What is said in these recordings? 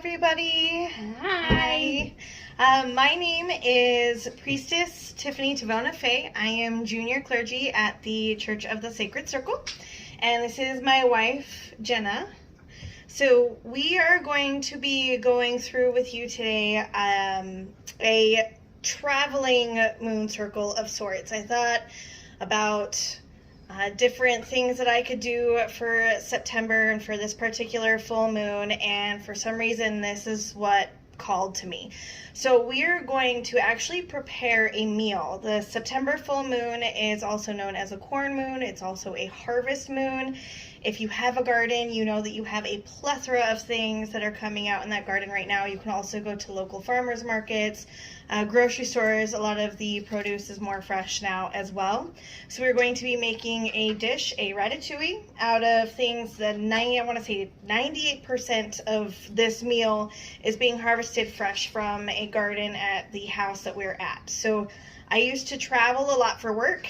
everybody. Hi. My name is Priestess TivonaFae. I am junior clergy at the Church of the Sacred Circle, and this is my wife, Jenna. So we are going to be going through with you today a traveling moon circle of sorts. I thought about different things that I could do for September and for this particular full moon, and for some reason this is what called to me. So we're going to actually prepare a meal. The September full moon is also known as a corn moon. It's also a harvest moon. If you have a garden, you know that you have a plethora of things that are coming out in that garden right now. You can also go to local farmers markets, grocery stores. A lot of the produce is more fresh now as well. So we're going to be making a dish, a ratatouille, out of things that 98% of this meal is being harvested fresh from a garden at the house that we're at. So I used to travel a lot for work,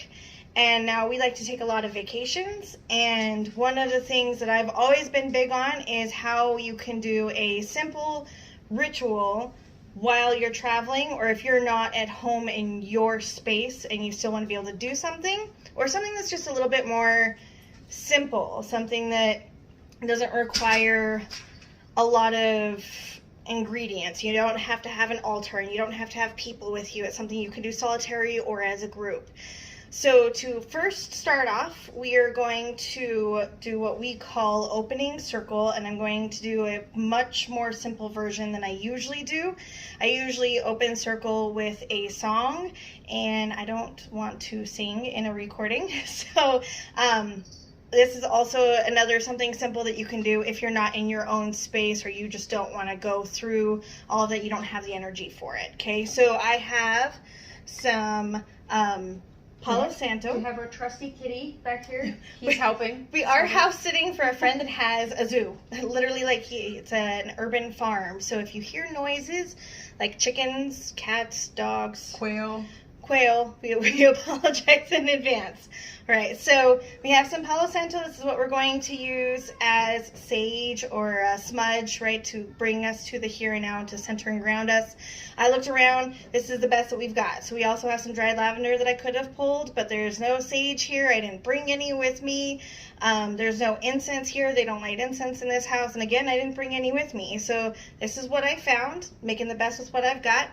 and now we like to take a lot of vacations. And one of the things that I've always been big on is how you can do a simple ritual while you're traveling, or if you're not at home in your space and you still want to be able to do something, or something that's just a little bit more simple, something that doesn't require a lot of ingredients. You don't have to have an altar, and you don't have to have people with you. It's something you can do solitary or as a group. So to first start off, we are going to do what we call opening circle, and I'm going to do a much more simple version than I usually do. I usually open circle with a song, and I don't want to sing in a recording. So this is also another something simple that you can do if you're not in your own space, or you just don't want to go through all of that. You don't have the energy for it. Okay, so I have some Palo Santo. We have our trusty kitty back here. He's helping. We are house sitting for a friend that has a zoo. Literally, it's an urban farm. So if you hear noises like chickens, cats, dogs, Quail, we apologize in advance. All right, so we have some Palo Santo. This is what we're going to use as sage or a smudge, right, to bring us to the here and now, to center and ground us. I looked around. This is the best that we've got. So we also have some dried lavender that I could have pulled, but there's no sage here. I didn't bring any with me. There's no incense here. They don't light incense in this house. And again, I didn't bring any with me. So this is what I found, making the best with what I've got.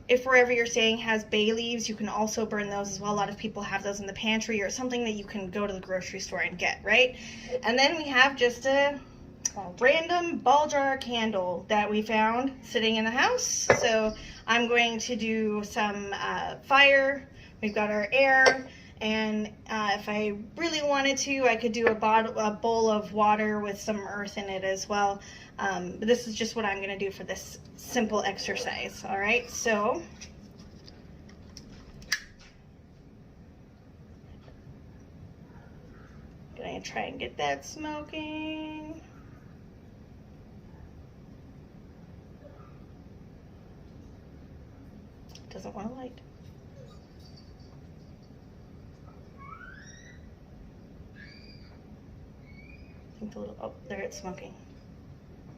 If wherever you're staying has bay leaves, you can also burn those as well. A lot of people have those in the pantry, or something that you can go to the grocery store and get, right? And then we have just a random ball jar candle that we found sitting in the house. So I'm going to do some fire. We've got our air. And if I really wanted to, I could do a bowl of water with some earth in it as well. But this is just what I'm going to do for this simple exercise. All right, so I'm going to try and get that smoking. Doesn't want to light. I think oh, there it's smoking.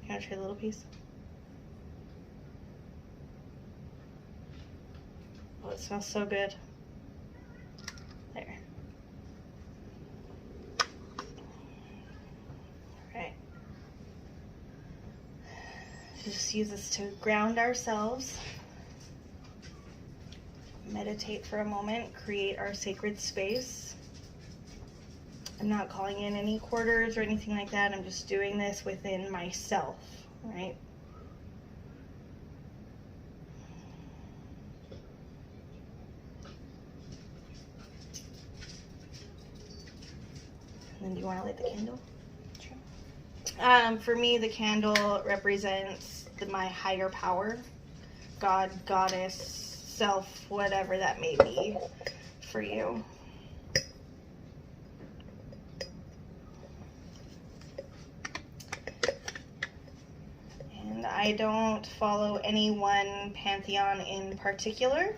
Can I try a little piece? Oh, it smells so good. There. Alright. Just use this to ground ourselves. Meditate for a moment, create our sacred space. I'm not calling in any quarters or anything like that. I'm just doing this within myself, right? And then do you want to light the candle? Sure. For me, the candle represents my higher power. God, goddess, self, whatever that may be for you. I don't follow any one pantheon in particular,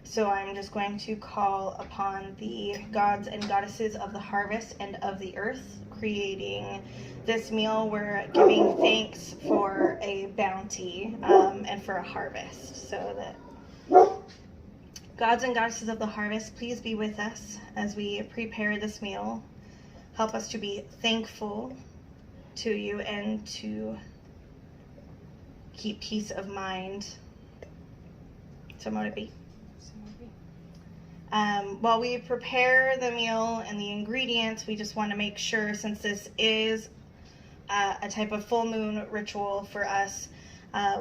so I'm just going to call upon the gods and goddesses of the harvest and of the earth, creating this meal. We're giving thanks for a bounty and for a harvest. So that gods and goddesses of the harvest, please be with us as we prepare this meal. Help us to be thankful to you and to keep peace of mind. So mote it be. While we prepare the meal and the ingredients, we just want to make sure, since this is a type of full moon ritual for us,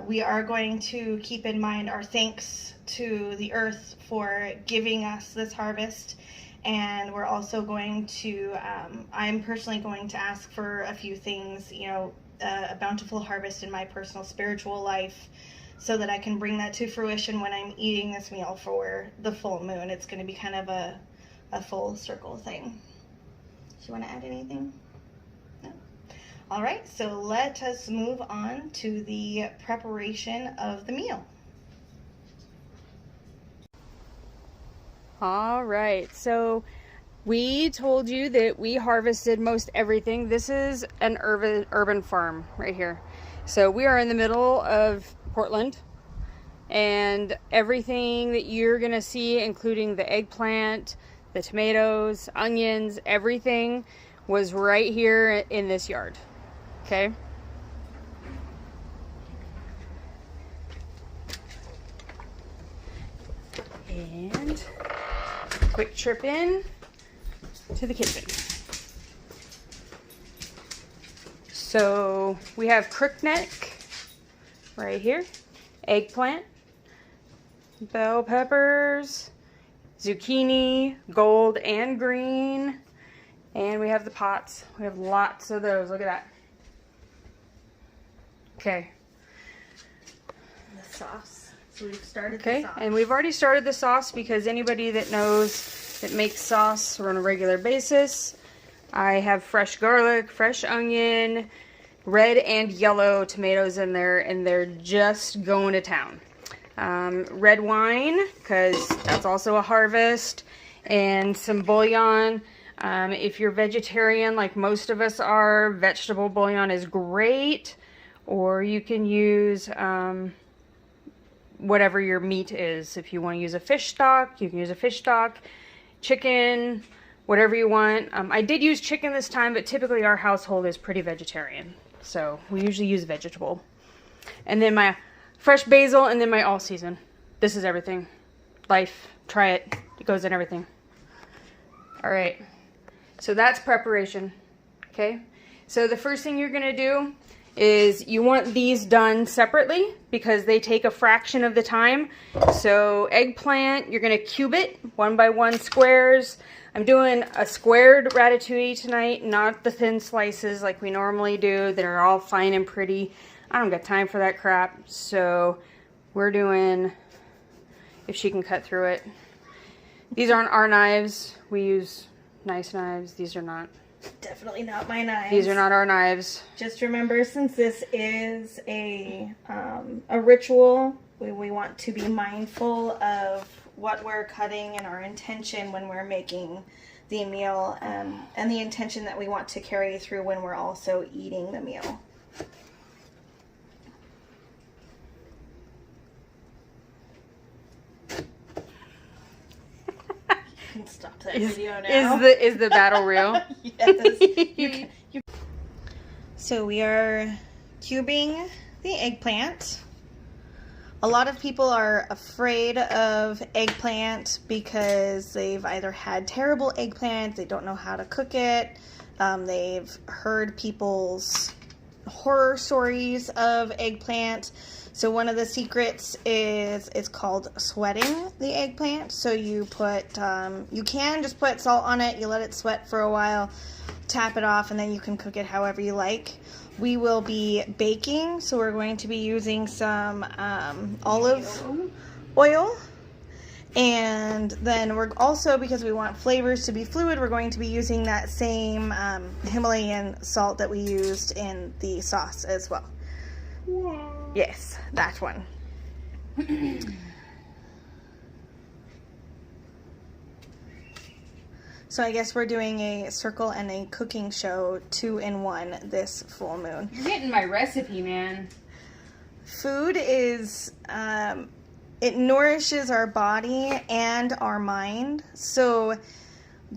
we are going to keep in mind our thanks to the earth for giving us this harvest. And we're also going to, I'm personally going to ask for a few things, a bountiful harvest in my personal spiritual life, so that I can bring that to fruition when I'm eating this meal for the full moon. It's going to be kind of a full circle thing. Do you want to add anything? No? All right, so let us move on to the preparation of the meal. All right, so we told you that we harvested most everything. This is an urban farm right here. So we are in the middle of Portland, and everything that you're gonna see, including the eggplant, the tomatoes, onions, everything was right here in this yard. Okay. And quick trip in to the kitchen. So we have crookneck right here, eggplant, bell peppers, zucchini, gold and green, and we have the pots. We have lots of those. Look at that. Okay. The sauce. So we've started Okay, the sauce. and we've already started the sauce because anybody that knows that makes sauce on a regular basis, I have fresh garlic, fresh onion, red and yellow tomatoes in there, and they're just going to town. Red wine, because that's also a harvest, and some bouillon. If you're vegetarian, like most of us are, vegetable bouillon is great, or you can use whatever your meat is. If you want to use a fish stock, you can use a fish stock, chicken, whatever you want. I did use chicken this time, but typically our household is pretty vegetarian, so we usually use vegetable. And then my fresh basil, and then my all season. This is everything. Life. Try it. It goes in everything. All right. So that's preparation. Okay. So the first thing you're going to do is you want these done separately because they take a fraction of the time. So eggplant, you're going to cube it 1 by 1 squares. I'm doing a squared ratatouille tonight, not the thin slices like we normally do that are all fine and pretty. I don't got time for that crap, so we're doing, if she can cut through it. These aren't our knives. We use nice knives. These are not. Definitely not my knives. These are not our knives. Just remember, since this is a ritual, we want to be mindful of what we're cutting and our intention when we're making the meal, and the intention that we want to carry through when we're also eating the meal. You can stop that video now. Is the battle real? Yes. So we are cubing the eggplant. A lot of people are afraid of eggplant because they've either had terrible eggplant, they don't know how to cook it, they've heard people's horror stories of eggplant. So one of the secrets is it's called sweating the eggplant. So you put, you can just put salt on it, you let it sweat for a while, tap it off, and then you can cook it however you like. We will be baking, so we're going to be using some olive oil. And then we're also, because we want flavors to be fluid, we're going to be using that same Himalayan salt that we used in the sauce as well. Yeah. Yes, that one. So I guess we're doing a circle and a cooking show 2-in-1 this full moon. You're getting my recipe, man. Food is, it nourishes our body and our mind. So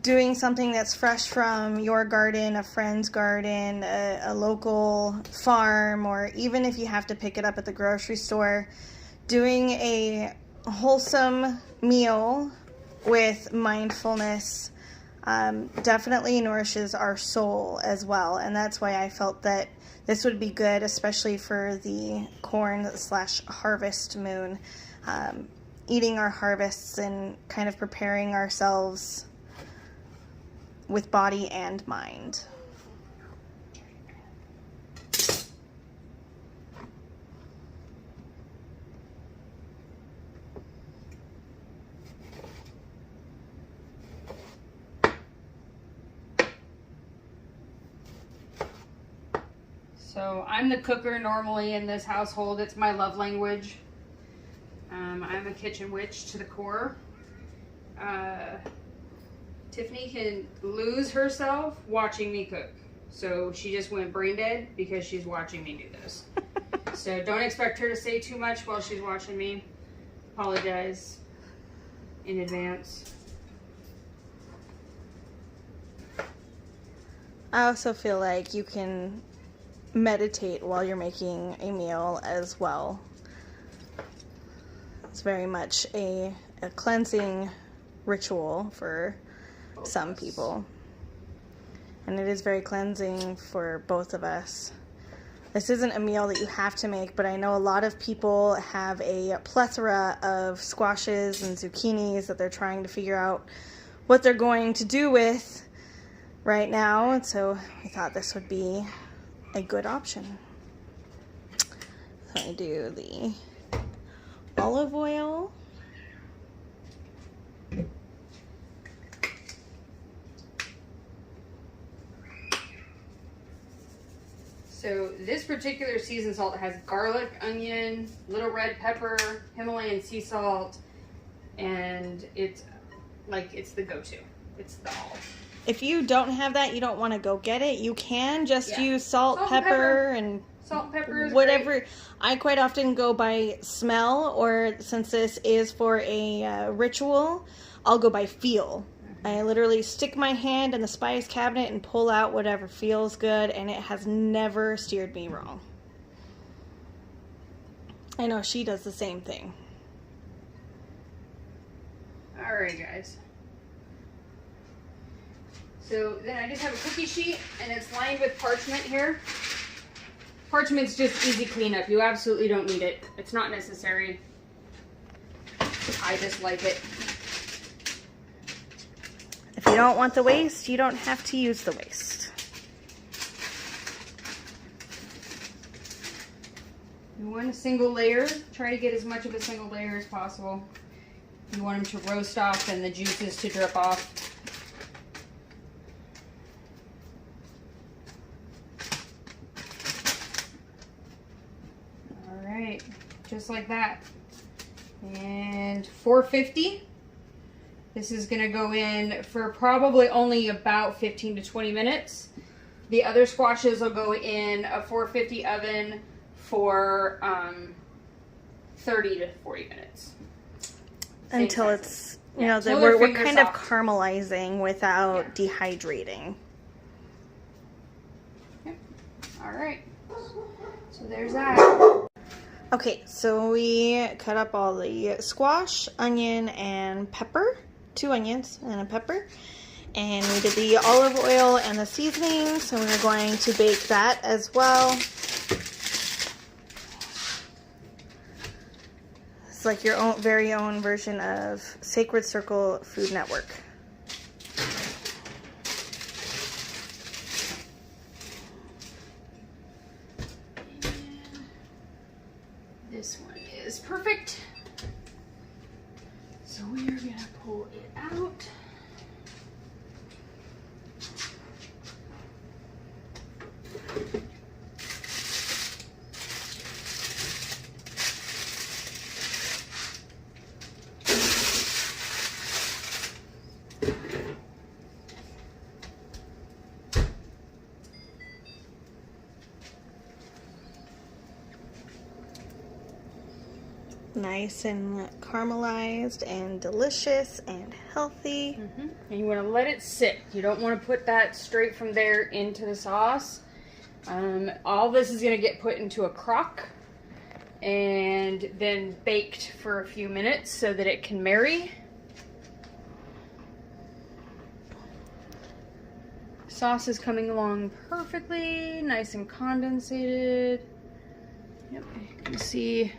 doing something that's fresh from your garden, a friend's garden, a local farm, or even if you have to pick it up at the grocery store, doing a wholesome meal with mindfulness definitely nourishes our soul as well. And that's why I felt that this would be good, especially for the corn/harvest moon. Eating our harvests and kind of preparing ourselves with body and mind. So I'm the cooker normally in this household. It's my love language. I'm a kitchen witch to the core. Tiffany can lose herself watching me cook. So she just went brain dead because she's watching me do this. So don't expect her to say too much while she's watching me. Apologize in advance. I also feel like you can meditate while you're making a meal as well. It's very much a cleansing ritual for some people. And it is very cleansing for both of us. This isn't a meal that you have to make, but I know a lot of people have a plethora of squashes and zucchinis that they're trying to figure out what they're going to do with right now. And so I thought this would be a good option. So I do the olive oil. So this particular seasoned salt has garlic, onion, little red pepper, Himalayan sea salt, and it's the go-to. It's the all. If you don't have that, you don't want to go get it, you can just use salt, pepper, and salt and pepper is whatever. great. I quite often go by smell, or since this is for a ritual, I'll go by feel. I literally stick my hand in the spice cabinet and pull out whatever feels good, and it has never steered me wrong. I know she does the same thing. Alright, guys. So then I just have a cookie sheet, and it's lined with parchment here. Parchment's just easy cleanup. You absolutely don't need it. It's not necessary. I just like it. If you don't want the waste, you don't have to use the waste. You want a single layer. Try to get as much of a single layer as possible. You want them to roast off and the juices to drip off. Alright, just like that. And 450. This is going to go in for probably only about 15 to 20 minutes. The other squashes will go in a 450 oven for 30 to 40 minutes. Until it's, you know, we're kind of caramelizing without dehydrating. Yep. All right. So there's that. Okay, so we cut up all the squash, onion, and pepper. 2 onions and a pepper. And we did the olive oil and the seasoning, so we're going to bake that as well. It's like your own very own version of Sacred Circle Food Network. This one is perfect. So we are going to pull it out. Nice and caramelized and delicious and healthy. And you want to let it sit. You don't want to put that straight from there into the sauce. All this is going to get put into a crock and then baked for a few minutes so that it can marry. Sauce is coming along perfectly, nice and condensated. Yep, you can see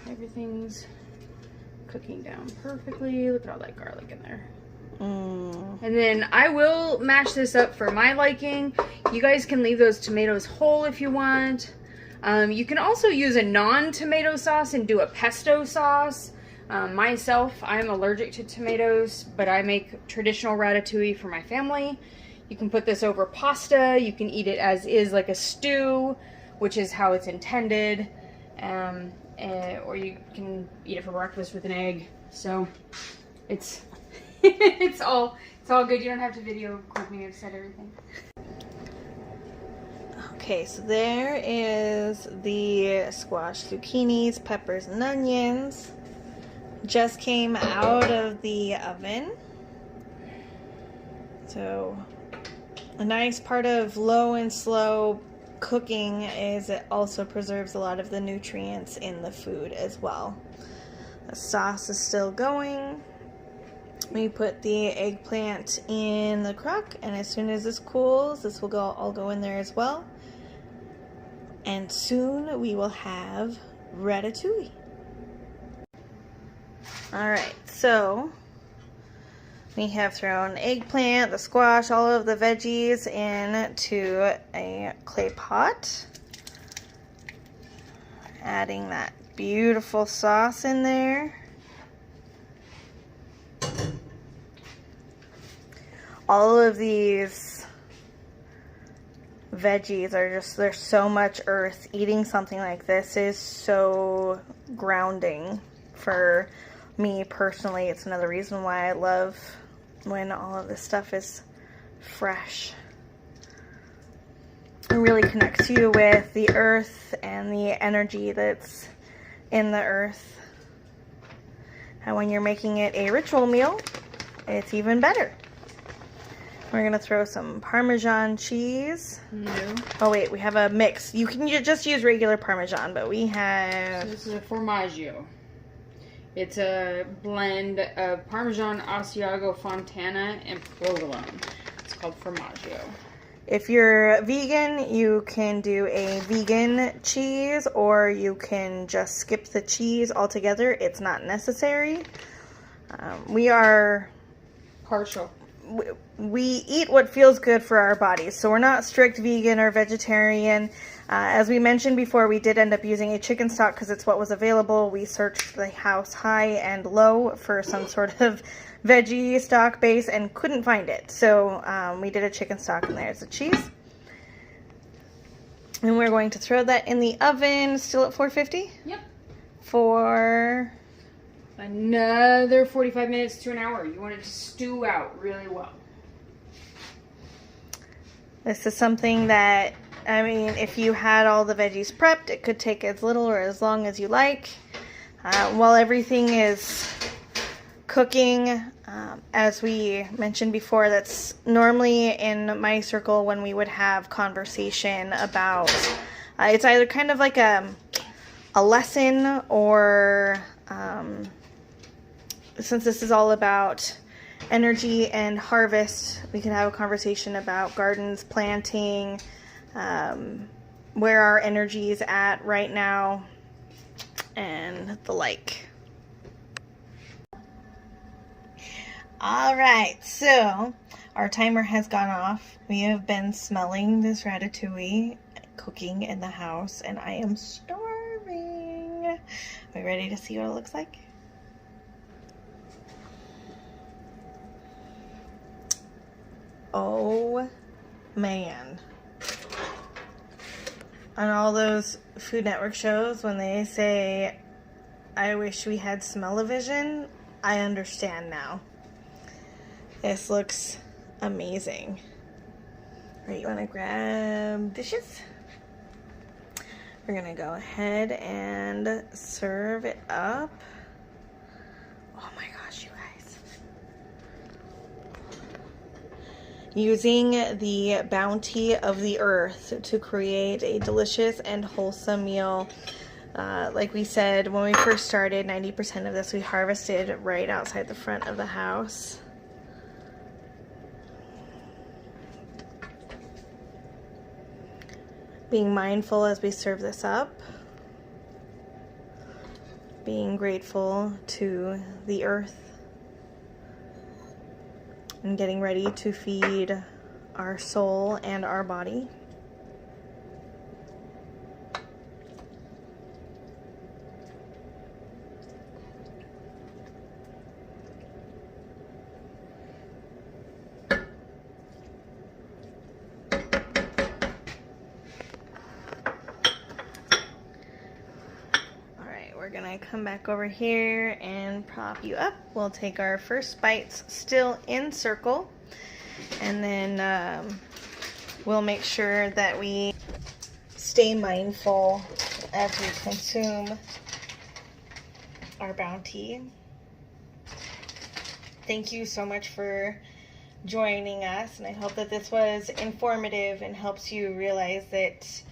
everything's cooking down perfectly. Look at all that garlic in there. And then I will mash this up for my liking. You guys can leave those tomatoes whole if you want. You can also use a non-tomato sauce and do a pesto sauce. Myself, I'm allergic to tomatoes, but I make traditional ratatouille for my family. You can put this over pasta. You can eat it as is, like a stew, which is how it's intended. Or you can eat it for breakfast with an egg. So it's it's all good. You don't have to video record me. I've said everything. Okay, so there is the squash, zucchinis, peppers, and onions. Just came out of the oven. So a nice part of low and slow cooking is it also preserves a lot of the nutrients in the food as well. The sauce is still going. We put the eggplant in the crock, and as soon as this cools, this will all go in there as well. And soon we will have ratatouille. Alright, so we have thrown eggplant, the squash, all of the veggies into a clay pot. Adding that beautiful sauce in there. All of these veggies are just, there's so much earth. Eating something like this is so grounding for me personally. It's another reason why I love when all of this stuff is fresh. It really connects you with the earth and the energy that's in the earth. And when you're making it a ritual meal, it's even better. We're gonna throw some Parmesan cheese. No. Oh wait, we have a mix. You can just use regular Parmesan, but we have... So this is a formaggio. It's a blend of Parmesan, Asiago, Fontana, and provolone. It's called formaggio. If you're vegan, you can do a vegan cheese, or you can just skip the cheese altogether. It's not necessary. We are Partial. We eat what feels good for our bodies, so we're not strict vegan or vegetarian. As we mentioned before, we did end up using a chicken stock because it's what was available. We searched the house high and low for some sort of veggie stock base and couldn't find it. So we did a chicken stock, and there's the cheese. And we're going to throw that in the oven, still at 450? Yep. For another 45 minutes to an hour. You want it to stew out really well. This is something that, I mean, if you had all the veggies prepped, it could take as little or as long as you like. While everything is cooking, as we mentioned before, that's normally in my circle when we would have conversation about, it's either kind of like a lesson, or since this is all about energy and harvest, we can have a conversation about gardens, planting, where our energy is at right now, and the like. Alright, so our timer has gone off. We have been smelling this ratatouille cooking in the house, and I am starving. Are we ready to see what it looks like? Oh man. On all those Food Network shows, when they say, I wish we had smell-o-vision, I understand now. This looks amazing. Alright, you want to grab dishes? We're gonna go ahead and serve it up. Oh my gosh, you guys. Using the bounty of the earth to create a delicious and wholesome meal. Like we said, when we first started, 90% of this we harvested right outside the front of the house. Being mindful as we serve this up. Being grateful to the earth. And getting ready to feed our soul and our body. We're gonna come back over here and prop you up. We'll take our first bites still in circle, and then we'll make sure that we stay mindful as we consume our bounty. Thank you so much for joining us, and I hope that this was informative and helps you realize that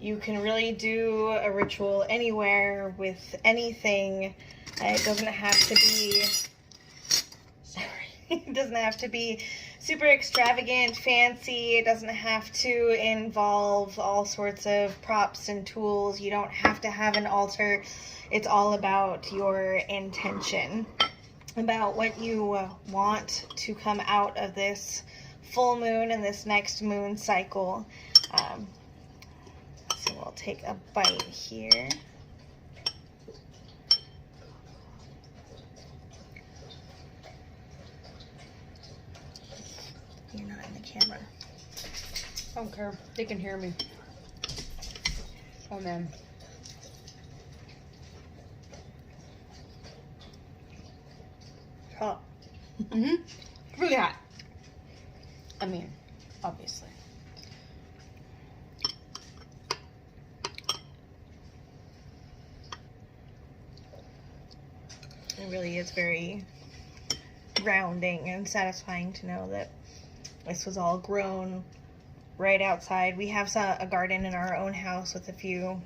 you can really do a ritual anywhere with anything. It doesn't have to be, it doesn't have to be super extravagant, fancy. It doesn't have to involve all sorts of props and tools. You don't have to have an altar. It's all about your intention, about what you want to come out of this full moon and this next moon cycle. So we'll take a bite here. You're not in the camera. I don't care. They can hear me. Oh man. Hot. Mm-hmm. Really hot. I mean, obviously. It really is very grounding and satisfying to know that this was all grown right outside. We have a garden in our own house with a few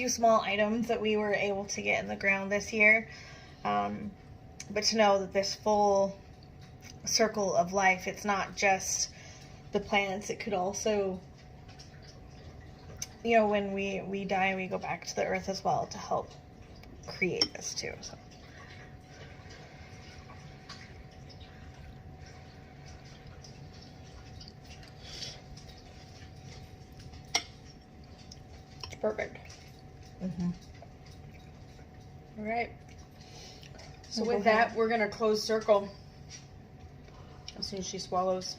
small items that we were able to get in the ground this year. But to know that this full circle of life, it's not just the plants, it could also, you know, when we die, we go back to the earth as well to help create this too. So. Perfect. Mm-hmm. All right. So with that, we're going to close circle as soon as she swallows.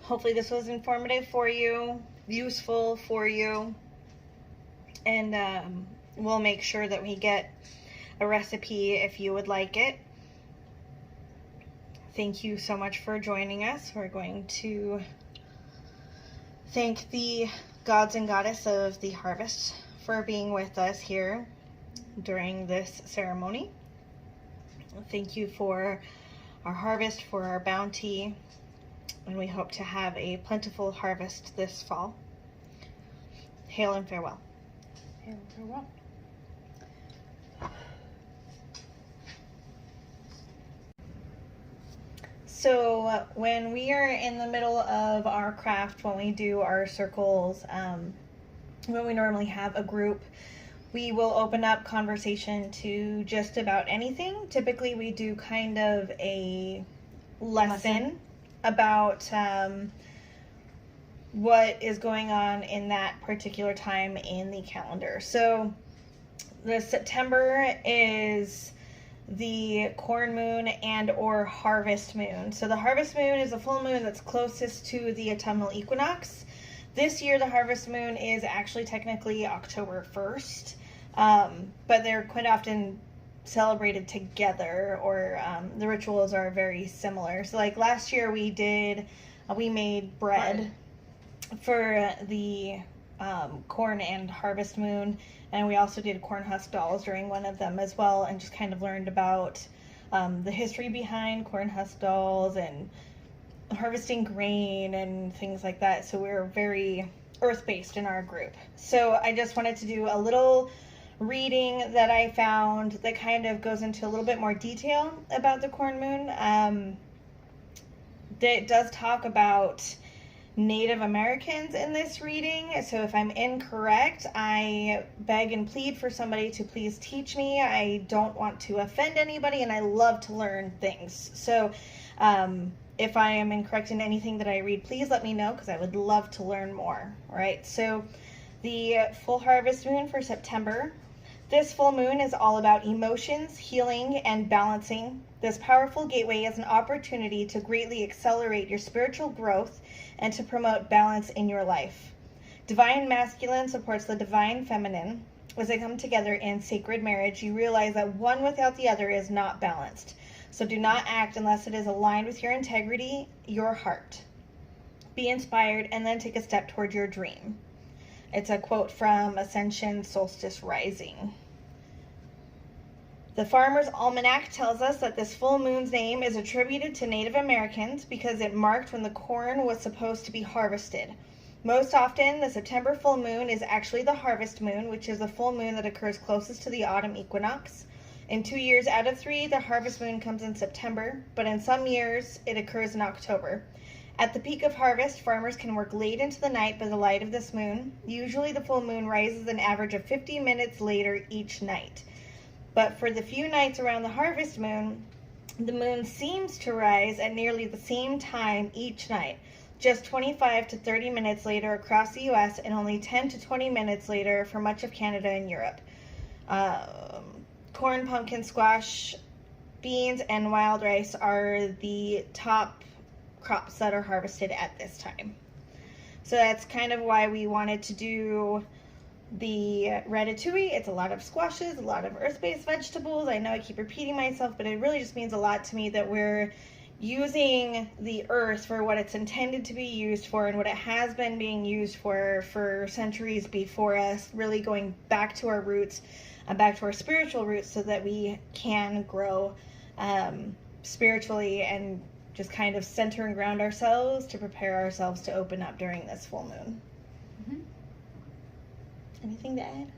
Hopefully this was informative for you, useful for you, and we'll make sure that we get a recipe if you would like it. Thank you so much for joining us. We're going to thank the gods and goddess of the harvest for being with us here during this ceremony. Thank you for our harvest, for our bounty, and we hope to have a plentiful harvest this fall. Hail and farewell. Hail and farewell. So when we are in the middle of our craft, when we do our circles, when we normally have a group, we will open up conversation to just about anything. Typically we do kind of a lesson about what is going on in that particular time in the calendar. So the September is the corn moon and or harvest moon. So the harvest moon is a full moon that's closest to the autumnal equinox. This year the harvest moon is actually technically October 1st, but they're quite often celebrated together, or the rituals are very similar. So like last year we made bread for the corn and harvest moon, and we also did corn husk dolls during one of them as well, and just kind of learned about the history behind corn husk dolls and harvesting grain and things like that. So we're very earth-based in our group. So I just wanted to do a little reading that I found that kind of goes into a little bit more detail about the corn moon. It does talk about Native Americans in this reading, so if I'm incorrect, I beg and plead for somebody to please teach me. I don't want to offend anybody, and I love to learn things. So if I am incorrect in anything that I read, please let me know, because I would love to learn more. All right, so the full harvest moon for September. This full moon is all about emotions, healing, and balancing. This powerful gateway is an opportunity to greatly accelerate your spiritual growth and to promote balance in your life. Divine masculine supports the divine feminine. As they come together in sacred marriage, you realize that one without the other is not balanced. So do not act unless it is aligned with your integrity, your heart. Be inspired and then take a step toward your dream. It's a quote from Ascension Solstice Rising. The Farmer's Almanac tells us that this full moon's name is attributed to Native Americans because it marked when the corn was supposed to be harvested. Most often, the September full moon is actually the harvest moon, which is the full moon that occurs closest to the autumn equinox. In 2 years out of 3, the harvest moon comes in September, but in some years, it occurs in October. At the peak of harvest, farmers can work late into the night by the light of this moon. Usually, the full moon rises an average of 50 minutes later each night. But for the few nights around the harvest moon, the moon seems to rise at nearly the same time each night, just 25 to 30 minutes later across the U.S. and only 10 to 20 minutes later for much of Canada and Europe. Corn, pumpkin, squash, beans, and wild rice are the top crops that are harvested at this time. So that's kind of why we wanted to do the ratatouille. It's a lot of squashes, a lot of earth-based vegetables. I know I keep repeating myself, but it really just means a lot to me that we're using the earth for what it's intended to be used for and what it has been being used for centuries before us, really going back to our roots and back to our spiritual roots so that we can grow spiritually and just kind of center and ground ourselves to prepare ourselves to open up during this full moon. Mm-hmm. Anything to add?